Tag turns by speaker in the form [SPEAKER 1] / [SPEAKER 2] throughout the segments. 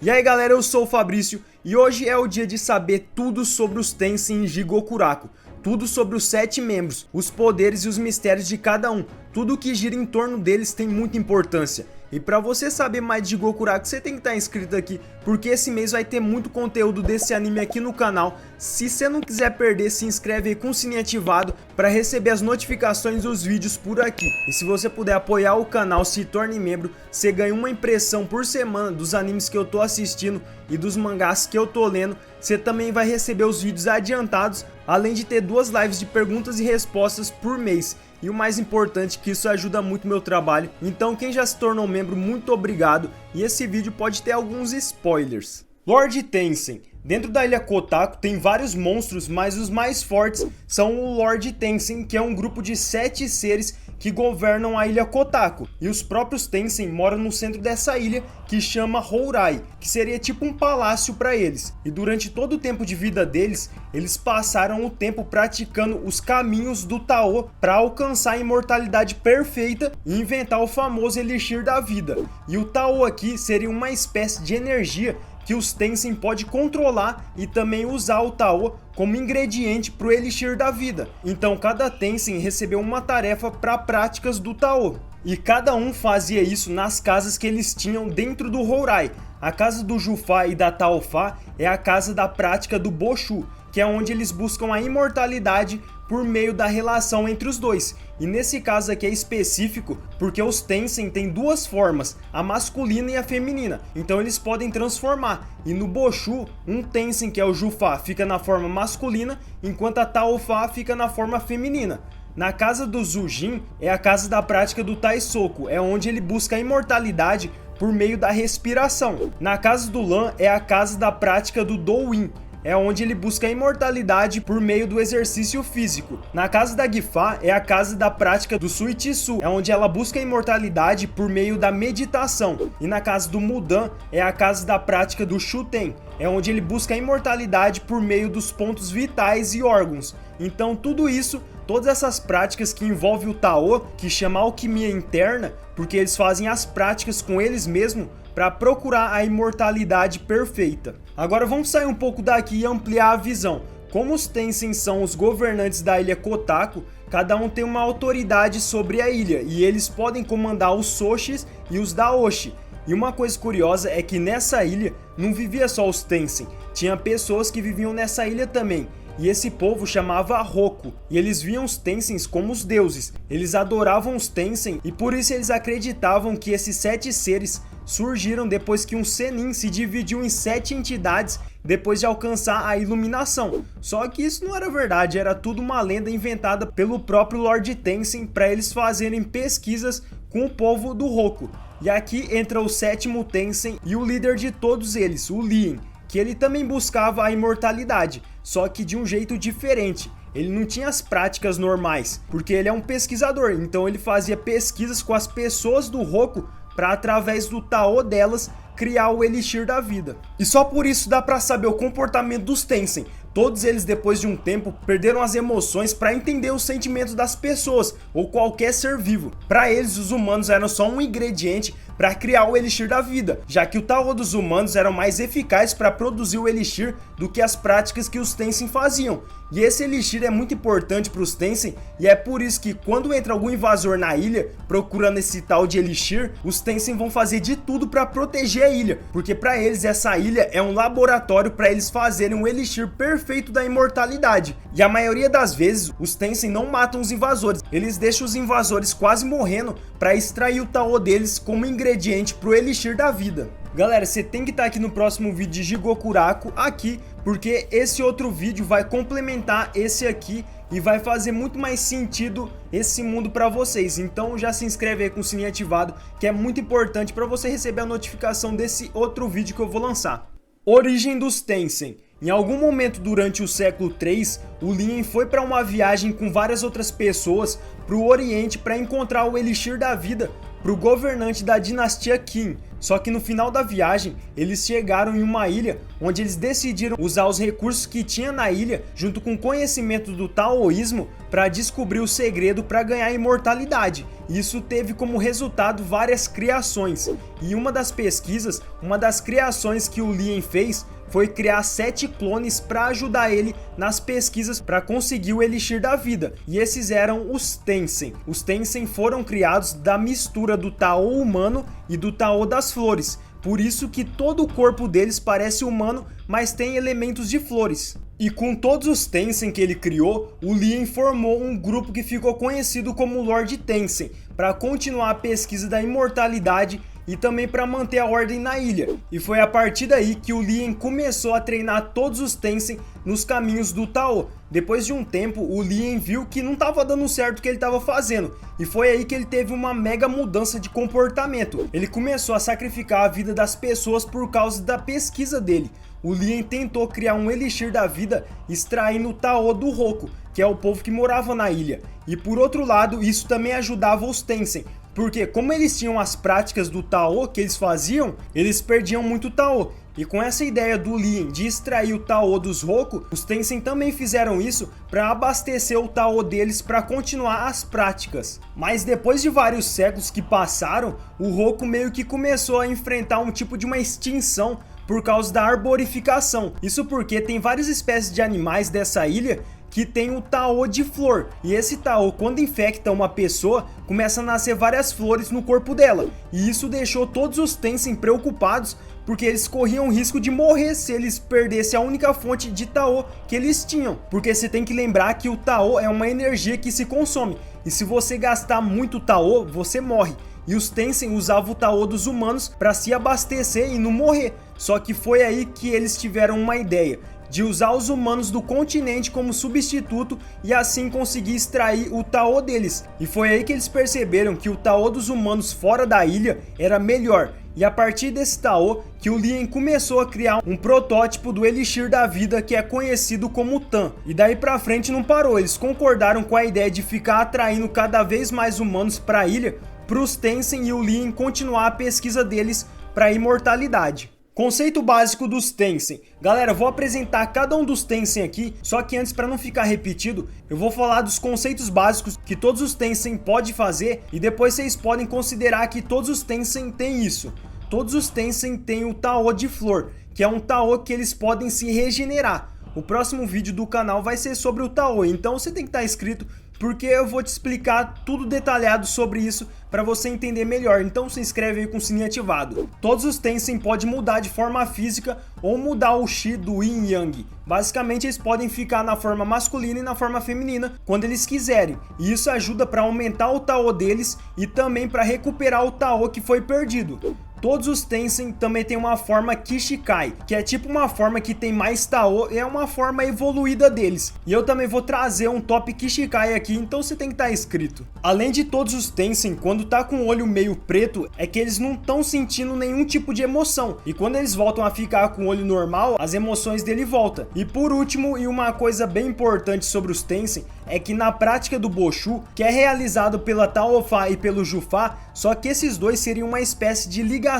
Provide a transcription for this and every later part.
[SPEAKER 1] E aí galera, eu sou o Fabrício e hoje é o dia de saber tudo sobre os Tensem em Jigokuraku. Tudo sobre os 7 membros, os poderes e os mistérios de cada um. Tudo que gira em torno deles tem muita importância. E pra você saber mais de Jigokuraku, você tem que estar inscrito aqui, porque esse mês vai ter muito conteúdo desse anime aqui no canal. Se você não quiser perder, se inscreve aí com o sininho ativado para receber as notificações dos vídeos por aqui. E se você puder apoiar o canal, se torne membro, você ganha uma impressão por semana dos animes que eu tô assistindo e dos mangás que eu tô lendo. Você também vai receber os vídeos adiantados, além de ter 2 lives de perguntas e respostas por mês. E o mais importante, que isso ajuda muito meu trabalho. Então quem já se tornou membro, muito obrigado. E esse vídeo pode ter alguns spoilers. Lord Tensem. Dentro da ilha Kotaku tem vários monstros, mas os mais fortes são o Lord Tensem, que é um grupo de 7 seres que governam a ilha Kotaku. E os próprios Tensem moram no centro dessa ilha, que chama Hourai, que seria tipo um palácio para eles. E durante todo o tempo de vida deles, eles passaram o tempo praticando os caminhos do Tao para alcançar a imortalidade perfeita e inventar o famoso Elixir da Vida. E o Tao aqui seria uma espécie de energia que os Tensem pode controlar e também usar o Tao como ingrediente para o Elixir da Vida. Então cada Tensem recebeu uma tarefa para práticas do Tao. E cada um fazia isso nas casas que eles tinham dentro do Hourai. A casa do Jufa e da Taofa é a casa da prática do Boshu, que é onde eles buscam a imortalidade por meio da relação entre os dois. E nesse caso aqui é específico porque os Tensem têm 2 formas, a masculina e a feminina. Então eles podem transformar. E no Boshu, um Tensem, que é o Jufa, fica na forma masculina, enquanto a Taofa fica na forma feminina. Na casa do Zujin é a casa da prática do Taisoku, é onde ele busca a imortalidade por meio da respiração. Na casa do Lan é a casa da prática do Douyin, é onde ele busca a imortalidade por meio do exercício físico. Na casa da Gifa é a casa da prática do Suichisu, é onde ela busca a imortalidade por meio da meditação. E na casa do Mudan é a casa da prática do Shuten, é onde ele busca a imortalidade por meio dos pontos vitais e órgãos. Então tudo isso, todas essas práticas que envolvem o Tao, que chama alquimia interna, porque eles fazem as práticas com eles mesmos para procurar a imortalidade perfeita. Agora vamos sair um pouco daqui e ampliar a visão. Como os Tensem são os governantes da ilha Kotaku, cada um tem uma autoridade sobre a ilha e eles podem comandar os Soshis e os Daoshi. E uma coisa curiosa é que nessa ilha não vivia só os Tensem, tinha pessoas que viviam nessa ilha também. E esse povo chamava Roku, e eles viam os Tensens como os deuses. Eles adoravam os Tensem e por isso eles acreditavam que esses 7 seres surgiram depois que um Sennin se dividiu em 7 entidades depois de alcançar a iluminação. Só que isso não era verdade, era tudo uma lenda inventada pelo próprio Lord Tensem para eles fazerem pesquisas com o povo do Roku. E aqui entra o 7º Tensem e o líder de todos eles, o Lien, que ele também buscava a imortalidade, só que de um jeito diferente. Ele não tinha as práticas normais, porque ele é um pesquisador, então ele fazia pesquisas com as pessoas do Roku para, através do Tao delas, criar o Elixir da Vida. E só por isso dá para saber o comportamento dos Tensem. Todos eles, depois de um tempo, perderam as emoções para entender os sentimentos das pessoas ou qualquer ser vivo. Para eles, os humanos eram só um ingrediente para criar o Elixir da Vida, já que o Tao dos humanos era mais eficaz para produzir o Elixir do que as práticas que os Tensem faziam. E esse Elixir é muito importante para os Tensem, e é por isso que quando entra algum invasor na ilha procurando esse tal de Elixir, os Tensem vão fazer de tudo para proteger a ilha, porque para eles essa ilha é um laboratório para eles fazerem um Elixir perfeito da imortalidade. E a maioria das vezes os Tensem não matam os invasores, eles deixam os invasores quase morrendo para extrair o Tao deles como ingrediente para o Elixir da Vida. Galera, você tem que estar aqui no próximo vídeo de Jigokuraku aqui, porque esse outro vídeo vai complementar esse aqui e vai fazer muito mais sentido esse mundo para vocês. Então já se inscreve aí com o sininho ativado, que é muito importante para você receber a notificação desse outro vídeo que eu vou lançar. Origem dos Tensem. Em algum momento durante o século 3, o Lien foi para uma viagem com várias outras pessoas para o Oriente para encontrar o Elixir da Vida para o governante da dinastia Qin. Só que no final da viagem, eles chegaram em uma ilha onde eles decidiram usar os recursos que tinha na ilha junto com o conhecimento do taoísmo para descobrir o segredo para ganhar a imortalidade. Isso teve como resultado várias criações. E uma das pesquisas, uma das criações que o Lien fez foi criar 7 clones para ajudar ele nas pesquisas para conseguir o Elixir da Vida. E esses eram os Tensen. Os Tensen foram criados da mistura do Tao humano e do Tao das flores. Por isso que todo o corpo deles parece humano, mas tem elementos de flores. E com todos os Tensen que ele criou, o Lien formou um grupo que ficou conhecido como Lord Tensen, para continuar a pesquisa da imortalidade e também para manter a ordem na ilha. E foi a partir daí que o Lien começou a treinar todos os Tensen nos caminhos do Tao. Depois de um tempo, o Lien viu que não estava dando certo o que ele estava fazendo, e foi aí que ele teve uma mega mudança de comportamento. Ele começou a sacrificar a vida das pessoas por causa da pesquisa dele. O Lien tentou criar um Elixir da Vida extraindo o Tao do Roku, que é o povo que morava na ilha. E por outro lado, isso também ajudava os Tensen, porque como eles tinham as práticas do Tao que eles faziam, eles perdiam muito Tao. E com essa ideia do Lien de extrair o Tao dos Roku, os Tensen também fizeram isso para abastecer o Tao deles para continuar as práticas. Mas depois de vários séculos que passaram, o Roku meio que começou a enfrentar um tipo de uma extinção por causa da arborificação. Isso porque tem várias espécies de animais dessa ilha que tem o Tao de flor, e esse Tao, quando infecta uma pessoa, começa a nascer várias flores no corpo dela, e isso deixou todos os Tensen preocupados, porque eles corriam risco de morrer se eles perdessem a única fonte de Tao que eles tinham, porque você tem que lembrar que o Tao é uma energia que se consome, e se você gastar muito Tao, você morre. E os Tensen usavam o Tao dos humanos para se abastecer e não morrer. Só que foi aí que eles tiveram uma ideia de usar os humanos do continente como substituto e assim conseguir extrair o Tao deles. E foi aí que eles perceberam que o Tao dos humanos fora da ilha era melhor. E a partir desse Tao que o Lien começou a criar um protótipo do Elixir da Vida que é conhecido como Tan. E daí pra frente não parou, eles concordaram com a ideia de ficar atraindo cada vez mais humanos para a ilha, para os Tensen e o Lien continuar a pesquisa deles para a imortalidade. Conceito básico dos Tensen. Galera, eu vou apresentar cada um dos Tensen aqui, só que antes, para não ficar repetido, eu vou falar dos conceitos básicos que todos os Tensen podem fazer e depois vocês podem considerar que todos os Tensen têm isso. Todos os Tensen têm o Tao de flor, que é um Tao que eles podem se regenerar. O próximo vídeo do canal vai ser sobre o Tao, então você tem que estar inscrito, porque eu vou te explicar tudo detalhado sobre isso para você entender melhor. Então se inscreve aí com o sininho ativado. Todos os Tensen podem mudar de forma física ou mudar o Chi do Yin e Yang. Basicamente eles podem ficar na forma masculina e na forma feminina quando eles quiserem. E isso ajuda para aumentar o Tao deles e também para recuperar o Tao que foi perdido. Todos os Tensen também tem uma forma Kishikai, que é tipo uma forma que tem mais Tao e é uma forma evoluída deles. E eu também vou trazer um top Kishikai aqui, então você tem que estar inscrito. Além de todos os Tensen, quando tá com o olho meio preto, é que eles não estão sentindo nenhum tipo de emoção. E quando eles voltam a ficar com o olho normal, as emoções dele voltam. E por último, e uma coisa bem importante sobre os Tensen, é que na prática do Boshu, que é realizado pela Taofa e pelo Jufa, só que esses dois seriam uma espécie de ligação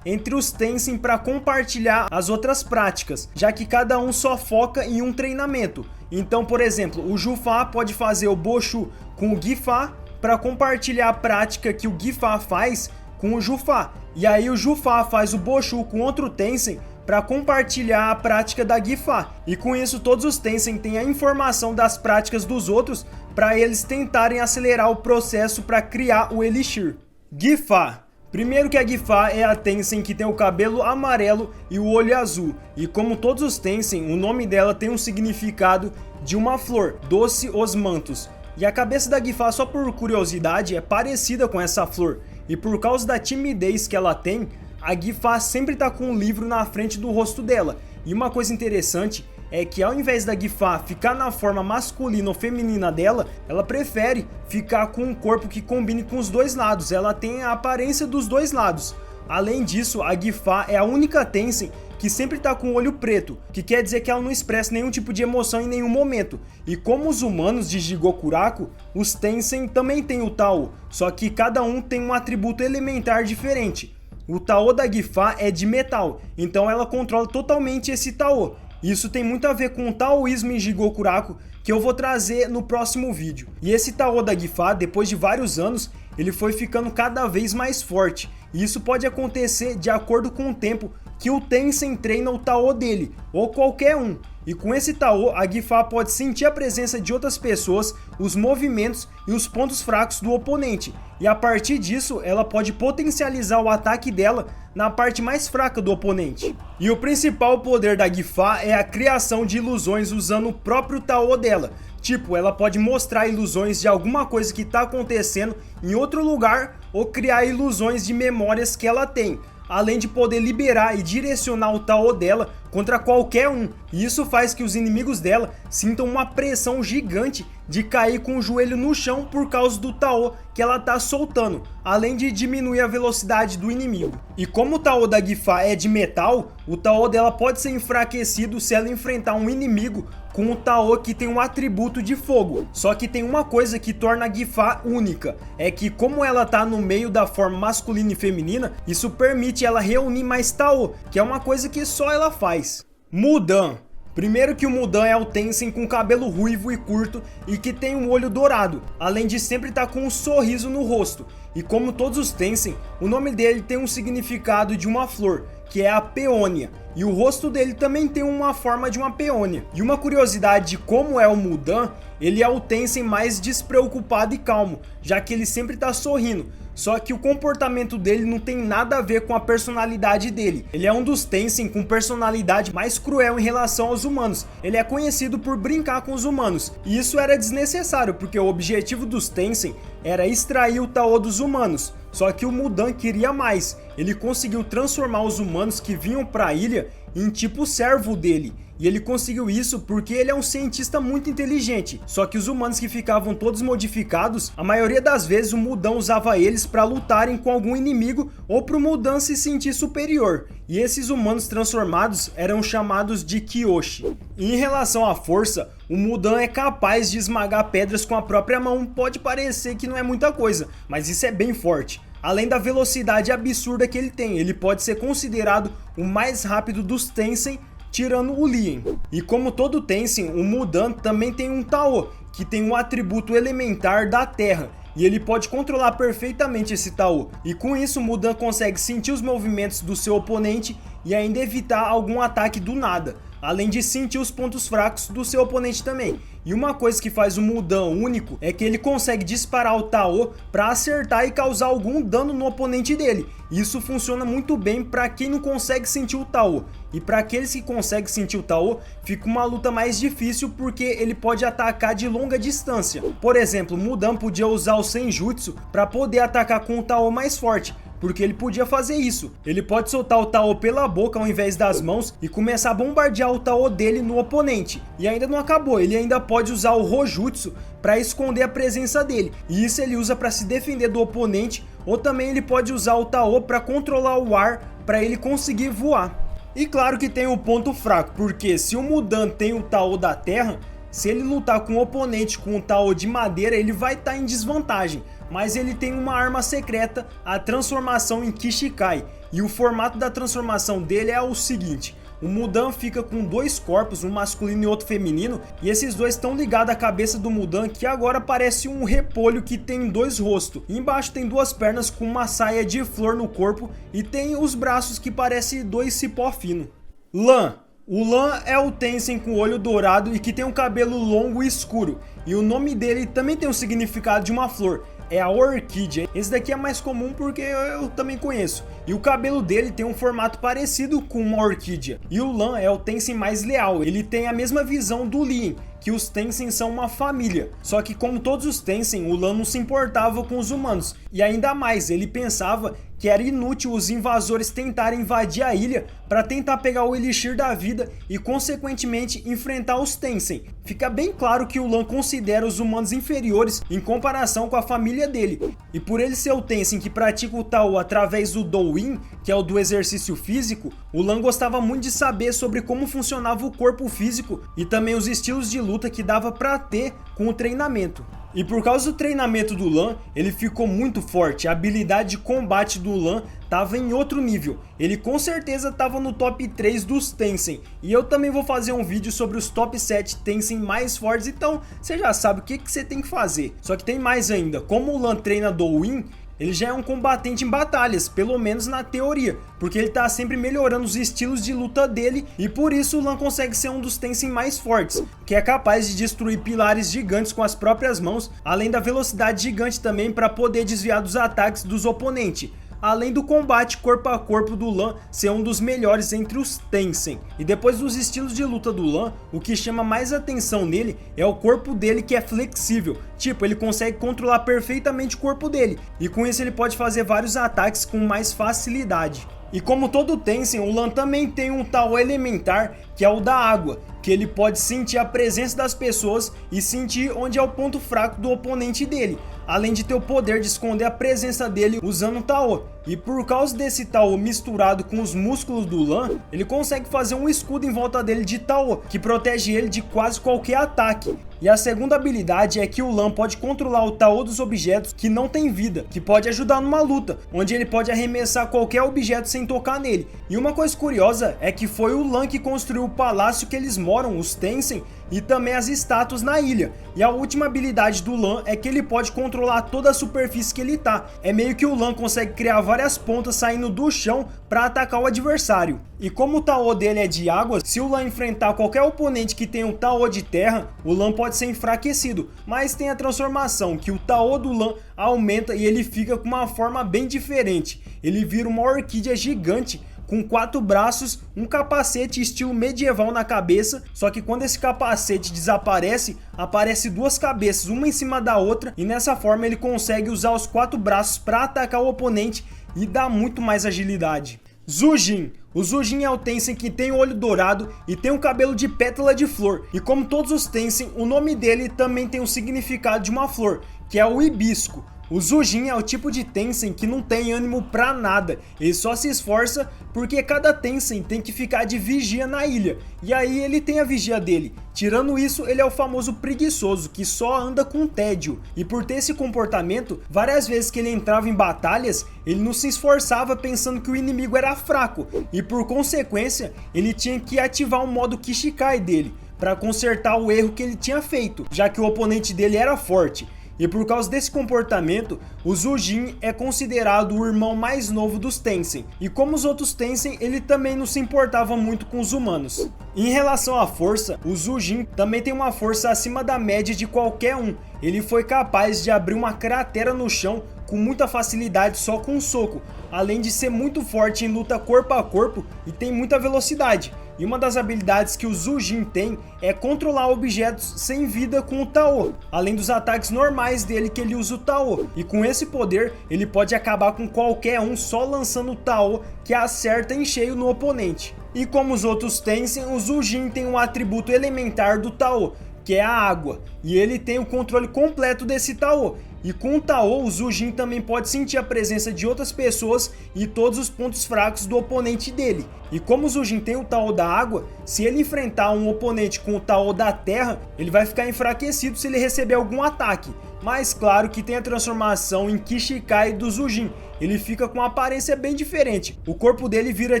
[SPEAKER 1] entre os Tensen para compartilhar as outras práticas, já que cada um só foca em um treinamento. Então, por exemplo, o Jufa pode fazer o Boshu com o Gifa para compartilhar a prática que o Gifa faz com o Jufa. E aí o Jufa faz o Boshu com outro Tensen para compartilhar a prática da Gifa. E com isso todos os Tensen têm a informação das práticas dos outros para eles tentarem acelerar o processo para criar o Elixir. Gifa. Primeiro que a Gifa é a Tensen que tem o cabelo amarelo e o olho azul. E como todos os Tensen, o nome dela tem um significado de uma flor, Doce os Mantos. E a cabeça da Gifa, só por curiosidade, é parecida com essa flor. E por causa da timidez que ela tem, a Gifa sempre tá com um livro na frente do rosto dela. E uma coisa interessante é que ao invés da Gifa ficar na forma masculina ou feminina dela, ela prefere ficar com um corpo que combine com os dois lados. Ela tem a aparência dos dois lados. Além disso, a Gifa é a única Tensen que sempre tá com o olho preto, que quer dizer que ela não expressa nenhum tipo de emoção em nenhum momento. E como os humanos de Jigokuraku, os Tensen também têm o Tao, só que cada um tem um atributo elementar diferente. O Tao da Gifa é de metal, então ela controla totalmente esse Tao. Isso tem muito a ver com o taoísmo em Jigokuraku, que eu vou trazer no próximo vídeo. E esse Tao da Gifa, depois de vários anos, ele foi ficando cada vez mais forte. E isso pode acontecer de acordo com o tempo que o Tensem treina o Tao dele, ou qualquer um. E com esse Tao, a Gifa pode sentir a presença de outras pessoas, os movimentos e os pontos fracos do oponente. E a partir disso, ela pode potencializar o ataque dela na parte mais fraca do oponente. E o principal poder da Gifa é a criação de ilusões usando o próprio Tao dela. Tipo, ela pode mostrar ilusões de alguma coisa que está acontecendo em outro lugar ou criar ilusões de memórias que ela tem, além de poder liberar e direcionar o Tao dela contra qualquer um. E isso faz que os inimigos dela sintam uma pressão gigante de cair com o joelho no chão por causa do Tao que ela tá soltando, além de diminuir a velocidade do inimigo. E como o Tao da Gifa é de metal, o Tao dela pode ser enfraquecido se ela enfrentar um inimigo com o Tao que tem um atributo de fogo. Só que tem uma coisa que torna a Gifa única, é que como ela tá no meio da forma masculina e feminina, isso permite ela reunir mais Tao, que é uma coisa que só ela faz. Mudan. Primeiro que o Mudan é o Tensem com cabelo ruivo e curto e que tem um olho dourado, além de sempre estar com um sorriso no rosto. E como todos os Tensem, o nome dele tem um significado de uma flor, que é a peônia. E o rosto dele também tem uma forma de uma peônia. E uma curiosidade de como é o Mudan, ele é o Tensem mais despreocupado e calmo, já que ele sempre está sorrindo. Só que o comportamento dele não tem nada a ver com a personalidade dele. Ele é um dos Tensem com personalidade mais cruel em relação aos humanos. Ele é conhecido por brincar com os humanos. E isso era desnecessário, porque o objetivo dos Tensem era extrair o Tao dos humanos. Só que o Mudan queria mais. Ele conseguiu transformar os humanos que vinham para a ilha em tipo servo dele. E ele conseguiu isso porque ele é um cientista muito inteligente. Só que os humanos que ficavam todos modificados, a maioria das vezes o Mudan usava eles para lutarem com algum inimigo ou para o Mudan se sentir superior. E esses humanos transformados eram chamados de Kyoshi. E em relação à força, o Mudan é capaz de esmagar pedras com a própria mão. Pode parecer que não é muita coisa, mas isso é bem forte. Além da velocidade absurda que ele tem, ele pode ser considerado o mais rápido dos Tensem, tirando o Lien. E como todo Tensem, o Mudan também tem um Tao, que tem um atributo elementar da terra, e ele pode controlar perfeitamente esse Tao. E com isso o Mudan consegue sentir os movimentos do seu oponente e ainda evitar algum ataque do nada, além de sentir os pontos fracos do seu oponente também. E uma coisa que faz o Mudan único é que ele consegue disparar o Tao para acertar e causar algum dano no oponente dele. Isso funciona muito bem para quem não consegue sentir o Tao. E para aqueles que conseguem sentir o Tao, fica uma luta mais difícil porque ele pode atacar de longa distância. Por exemplo, o Mudan podia usar o Senjutsu para poder atacar com o Tao mais forte, porque ele podia fazer isso. Ele pode soltar o Tao pela boca ao invés das mãos e começar a bombardear o Tao dele no oponente. E ainda não acabou, ele ainda pode usar o Rojutsu para esconder a presença dele. E isso ele usa para se defender do oponente, ou também ele pode usar o Tao para controlar o ar para ele conseguir voar. E claro que tem o ponto fraco, porque se o Mudan tem o Tao da terra, se ele lutar com o oponente com o Tao de madeira, ele vai estar em desvantagem. Mas ele tem uma arma secreta, a transformação em Kishikai. E o formato da transformação dele é o seguinte: o Mudan fica com dois corpos, um masculino e outro feminino, e esses dois estão ligados à cabeça do Mudan, que agora parece um repolho que tem dois rostos. Embaixo tem duas pernas com uma saia de flor no corpo e tem os braços que parecem dois cipó fino. Lan. O Lan é o Tensem com o olho dourado e que tem um cabelo longo e escuro. E o nome dele também tem o significado de uma flor. É a orquídea. Esse daqui é mais comum porque eu também conheço. E o cabelo dele tem um formato parecido com uma orquídea. E o Lan é o Tensem mais leal. Ele tem a mesma visão do Lien, que os Tensem são uma família. Só que como todos os Tensem, o Lan não se importava com os humanos. E ainda mais, ele pensava que era inútil os invasores tentarem invadir a ilha para tentar pegar o Elixir da Vida e consequentemente enfrentar os Tensem. Fica bem claro que o Lan considera os humanos inferiores em comparação com a família dele. E por ele ser o Tensem que pratica o Tao através do Douyin, que é o do exercício físico, o Lan gostava muito de saber sobre como funcionava o corpo físico e também os estilos de luta que dava para ter com o treinamento. E por causa do treinamento do Lan, ele ficou muito forte, a habilidade de combate do Lan tava em outro nível, ele com certeza tava no top 3 dos Tencent, e eu também vou fazer um vídeo sobre os top 7 Tencent mais fortes, então você já sabe o que você tem que fazer. Só que tem mais ainda, como o Lan treina Douyin, ele já é um combatente em batalhas, pelo menos na teoria, porque ele tá sempre melhorando os estilos de luta dele e por isso o Lan consegue ser um dos Tencent mais fortes, que é capaz de destruir pilares gigantes com as próprias mãos, além da velocidade gigante também para poder desviar dos ataques dos oponentes. Além do combate corpo a corpo do Lan ser um dos melhores entre os Tencent. E depois dos estilos de luta do Lan, o que chama mais atenção nele é o corpo dele, que é flexível. Tipo, ele consegue controlar perfeitamente o corpo dele, e com isso ele pode fazer vários ataques com mais facilidade. E como todo Tencent, o Lan também tem um Tao elementar, que é o da água, que ele pode sentir a presença das pessoas e sentir onde é o ponto fraco do oponente dele, além de ter o poder de esconder a presença dele usando o Tao. E por causa desse Tao misturado com os músculos do Lan, ele consegue fazer um escudo em volta dele de Tao, que protege ele de quase qualquer ataque. E a segunda habilidade é que o Lan pode controlar o Tao dos objetos que não tem vida, que pode ajudar numa luta, onde ele pode arremessar qualquer objeto sem tocar nele. E uma coisa curiosa é que foi o Lan que construiu o palácio que eles moram, os Tencent, e também as estátuas na ilha. E a última habilidade do Lan é que ele pode controlar toda a superfície que ele tá. É meio que o Lan consegue criar várias pontas saindo do chão para atacar o adversário. E como o Tao dele é de água, se o Lan enfrentar qualquer oponente que tenha um Tao de terra, o Lan pode ser enfraquecido. Mas tem a transformação, que o Tao do Lan aumenta e ele fica com uma forma bem diferente. Ele vira uma orquídea gigante, com 4 braços, um capacete estilo medieval na cabeça, só que quando esse capacete desaparece, aparece 2 cabeças, uma em cima da outra, e nessa forma ele consegue usar os 4 braços para atacar o oponente e dá muito mais agilidade. Zujin. O Zujin é o Tencent que tem o olho dourado e tem um cabelo de pétala de flor, e como todos os Tencent, o nome dele também tem o significado de uma flor, que é o hibisco. O Zujin é o tipo de Tencent que não tem ânimo pra nada, ele só se esforça porque cada Tencent tem que ficar de vigia na ilha, e aí ele tem a vigia dele. Tirando isso, ele é o famoso preguiçoso, que só anda com tédio, e por ter esse comportamento, várias vezes que ele entrava em batalhas, ele não se esforçava pensando que o inimigo era fraco, e por consequência, ele tinha que ativar o modo Kishikai dele, para consertar o erro que ele tinha feito, já que o oponente dele era forte. E por causa desse comportamento, o Zujin é considerado o irmão mais novo dos Tencent. E como os outros Tencent, ele também não se importava muito com os humanos. Em relação à força, o Zujin também tem uma força acima da média de qualquer um. Ele foi capaz de abrir uma cratera no chão com muita facilidade só com um soco, além de ser muito forte em luta corpo a corpo e tem muita velocidade. E uma das habilidades que o Zujin tem é controlar objetos sem vida com o Tao, além dos ataques normais dele que ele usa o Tao. E com esse poder, ele pode acabar com qualquer um só lançando o Tao, que acerta em cheio no oponente. E como os outros Tencent, o Zujin tem um atributo elementar do Tao, que é a água, e ele tem o controle completo desse Tao. E com o Tao, o Zujin também pode sentir a presença de outras pessoas e todos os pontos fracos do oponente dele. E como o Zujin tem o Tao da água, se ele enfrentar um oponente com o Tao da terra, ele vai ficar enfraquecido se ele receber algum ataque. Mas claro que tem a transformação em Kishikai do Zujin, ele fica com uma aparência bem diferente. O corpo dele vira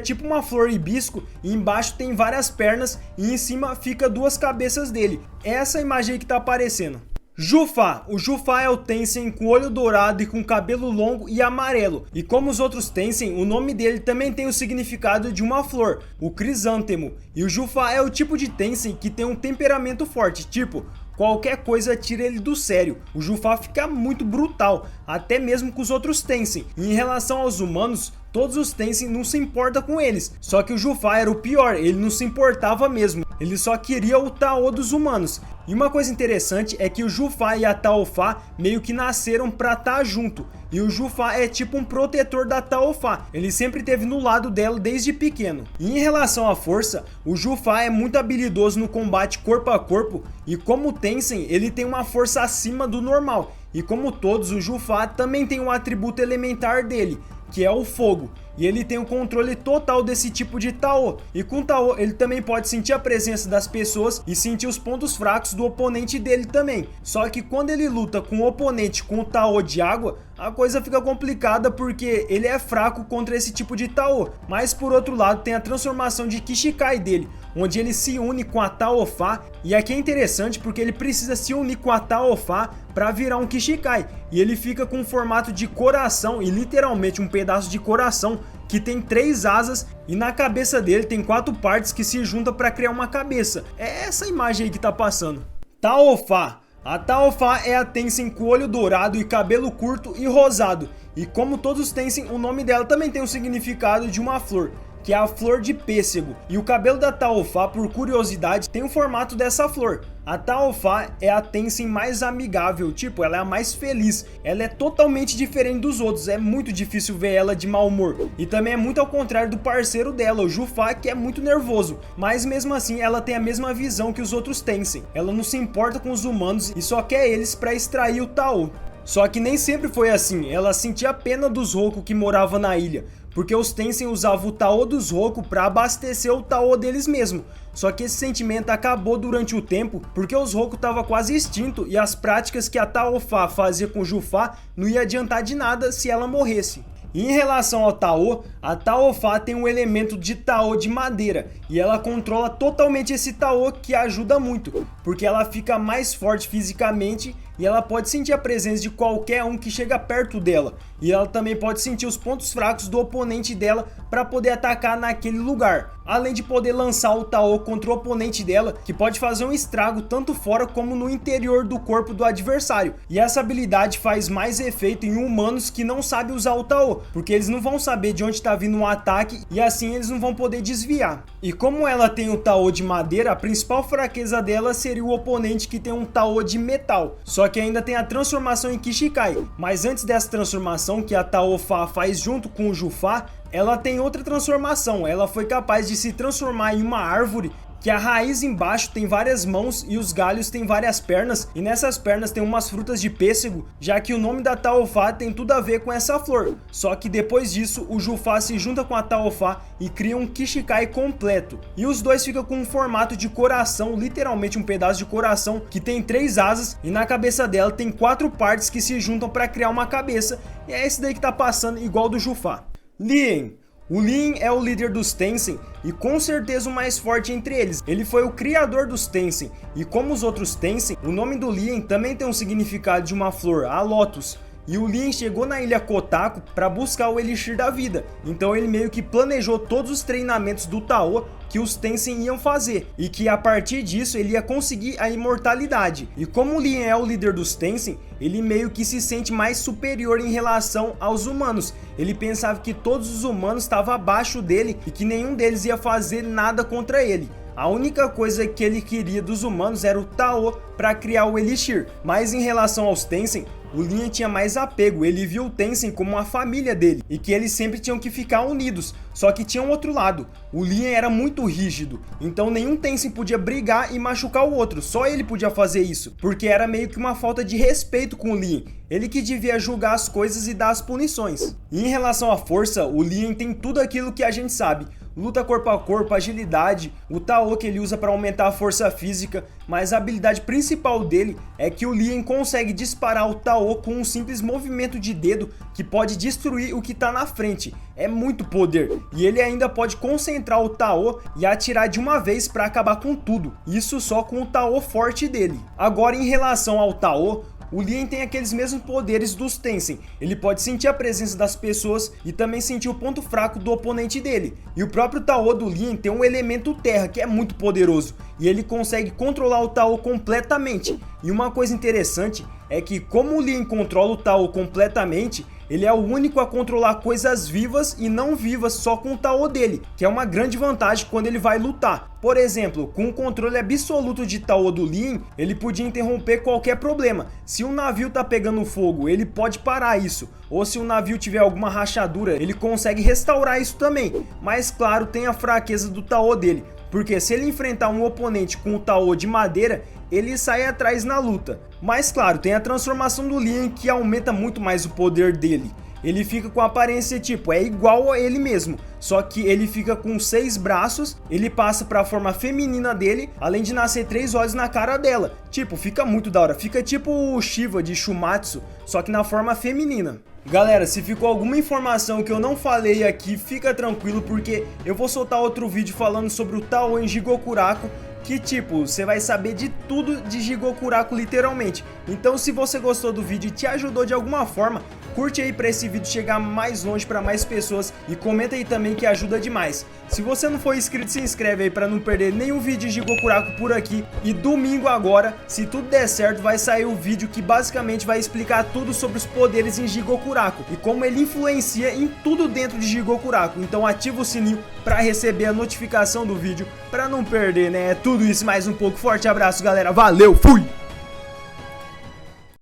[SPEAKER 1] tipo uma flor hibisco, e embaixo tem várias pernas e em cima fica 2 cabeças dele. Essa imagem aí que tá aparecendo. Jufa. O Jufa é o Tencent com olho dourado e com cabelo longo e amarelo. E como os outros Tencent, o nome dele também tem o significado de uma flor, o crisântemo. E o Jufa é o tipo de Tencent que tem um temperamento forte, tipo, qualquer coisa tira ele do sério. O Jufa fica muito brutal, até mesmo com os outros Tencent. E em relação aos humanos, todos os Tencent não se importam com eles. Só que o Jufa era o pior, ele não se importava mesmo. Ele só queria o Tao dos humanos. E uma coisa interessante é que o Jufa e a Taofa meio que nasceram pra estar junto. E o Jufa é tipo um protetor da Taofa. Ele sempre esteve no lado dela desde pequeno. E em relação à força, o Jufa é muito habilidoso no combate corpo a corpo. E como o Tencent, ele tem uma força acima do normal. E como todos, o Jufa também tem um atributo elementar dele, que é o fogo. e ele tem o controle total desse tipo de Tao. E com Tao ele também pode sentir a presença das pessoas e sentir os pontos fracos do oponente dele também. Só que quando ele luta com o oponente com o Tao de água, a coisa fica complicada porque ele é fraco contra esse tipo de Tao. Mas por outro lado tem a transformação de Kishikai dele, onde ele se une com a Taofa, e aqui é interessante porque ele precisa se unir com a Taofa para virar um Kishikai, e ele fica com um formato de coração e literalmente um pedaço de coração que tem 3 asas, e na cabeça dele tem 4 partes que se juntam para criar uma cabeça. É essa imagem aí que tá passando. Taofa. A Taofa é a Tensem com olho dourado e cabelo curto e rosado, e como todos os Tensem, o nome dela também tem o significado de uma flor, que é a flor de pêssego, e o cabelo da Taofa, por curiosidade, tem o formato dessa flor. A Taofa é a Tensem mais amigável, tipo, ela é a mais feliz, ela é totalmente diferente dos outros, é muito difícil ver ela de mau humor, e também é muito ao contrário do parceiro dela, o Jufa, que é muito nervoso, mas mesmo assim ela tem a mesma visão que os outros Tensem, ela não se importa com os humanos e só quer eles para extrair o Tao. Só que nem sempre foi assim, ela sentia pena dos Roku que moravam na ilha, porque os Tensem usavam o Tao dos Roku para abastecer o Tao deles mesmos. Só que esse sentimento acabou durante o tempo, porque os Roku estavam quase extinto e as práticas que a Taofa fazia com Jufa não ia adiantar de nada se ela morresse. E em relação ao Tao, a Taofa tem um elemento de Tao de madeira, e ela controla totalmente esse Tao, que ajuda muito, porque ela fica mais forte fisicamente e ela pode sentir a presença de qualquer um que chega perto dela, e ela também pode sentir os pontos fracos do oponente dela para poder atacar naquele lugar, além de poder lançar o Tao contra o oponente dela, que pode fazer um estrago tanto fora como no interior do corpo do adversário. E essa habilidade faz mais efeito em humanos que não sabem usar o Tao, porque eles não vão saber de onde está vindo um ataque e assim eles não vão poder desviar. E como ela tem o Tao de madeira, a principal fraqueza dela seria o oponente que tem um Tao de metal, só que ainda tem a transformação em Kishikai. Mas antes dessa transformação que a Taofa faz junto com o Jufa, ela tem outra transformação. Ela foi capaz de se transformar em uma árvore, que a raiz embaixo tem várias mãos e os galhos têm várias pernas, e nessas pernas tem umas frutas de pêssego, já que o nome da Taofa tem tudo a ver com essa flor. Só que depois disso o Jufa se junta com a Taofa e cria um Kishikai completo, e os dois ficam com um formato de coração, literalmente um pedaço de coração que tem 3 asas, e na cabeça dela tem 4 partes que se juntam para criar uma cabeça, e é esse daí que tá passando igual do Jufa. Lien. O Lien é o líder dos Tensem e com certeza o mais forte entre eles. Ele foi o criador dos Tensem, e como os outros Tensem, o nome do Lien também tem um significado de uma flor, a Lotus. E o Lien chegou na ilha Kotaku para buscar o Elixir da Vida, então ele meio que planejou todos os treinamentos do Tao que os Tensem iam fazer, e que a partir disso ele ia conseguir a imortalidade. E como o Lien é o líder dos Tensem, ele meio que se sente mais superior em relação aos humanos. Ele pensava que todos os humanos estavam abaixo dele e que nenhum deles ia fazer nada contra ele. A única coisa que ele queria dos humanos era o Tao para criar o Elixir. Mas em relação aos Tensem, o Lien tinha mais apego, ele viu o Tensem como uma família dele e que eles sempre tinham que ficar unidos. Só que tinha um outro lado, o Lien era muito rígido, então nenhum Tensem podia brigar e machucar o outro, só ele podia fazer isso, porque era meio que uma falta de respeito com o Lien, ele que devia julgar as coisas e dar as punições. E em relação à força, o Lien tem tudo aquilo que a gente sabe. Luta corpo a corpo, agilidade, o Tao que ele usa para aumentar a força física, mas a habilidade principal dele é que o Lien consegue disparar o Tao com um simples movimento de dedo que pode destruir o que está na frente. É muito poder, e ele ainda pode concentrar o Tao e atirar de uma vez para acabar com tudo, isso só com o Tao forte dele. Agora em relação ao Tao, o Lien tem aqueles mesmos poderes dos Tensem, ele pode sentir a presença das pessoas e também sentir o ponto fraco do oponente dele. E o próprio Tao do Lien tem um elemento terra que é muito poderoso, e ele consegue controlar o Tao completamente. E uma coisa interessante é que como o Lien controla o Tao completamente, ele é o único a controlar coisas vivas e não vivas só com o Tao dele, que é uma grande vantagem quando ele vai lutar. Por exemplo, com o controle absoluto de Tao do Lien, ele podia interromper qualquer problema. Se um navio tá pegando fogo, ele pode parar isso. Ou se o navio tiver alguma rachadura, ele consegue restaurar isso também. Mas claro, tem a fraqueza do Tao dele, porque se ele enfrentar um oponente com o Tao de madeira, ele sai atrás na luta. Mas claro, tem a transformação do Lien que aumenta muito mais o poder dele. ele fica com a aparência tipo, é igual a ele mesmo, só que ele fica com 6 braços, ele passa pra forma feminina dele, além de nascer 3 olhos na cara dela. Tipo, fica muito da hora, fica tipo o Shiva de Shumatsu, só que na forma feminina. Galera, se ficou alguma informação que eu não falei aqui, fica tranquilo, porque eu vou soltar outro vídeo falando sobre o Taoen Jigokuraku, que tipo, você vai saber de tudo de Jigokuraku literalmente. Então se você gostou do vídeo e te ajudou de alguma forma, curte aí pra esse vídeo chegar mais longe pra mais pessoas e comenta aí também que ajuda demais. Se você não for inscrito, se inscreve aí pra não perder nenhum vídeo de Jigokuraku por aqui. E domingo agora, se tudo der certo, vai sair o vídeo que basicamente vai explicar tudo sobre os poderes em Jigokuraku e como ele influencia em tudo dentro de Jigokuraku. Então ativa o sininho pra receber a notificação do vídeo, pra não perder, né? Tudo isso mais um pouco. Forte abraço, galera. Valeu, fui!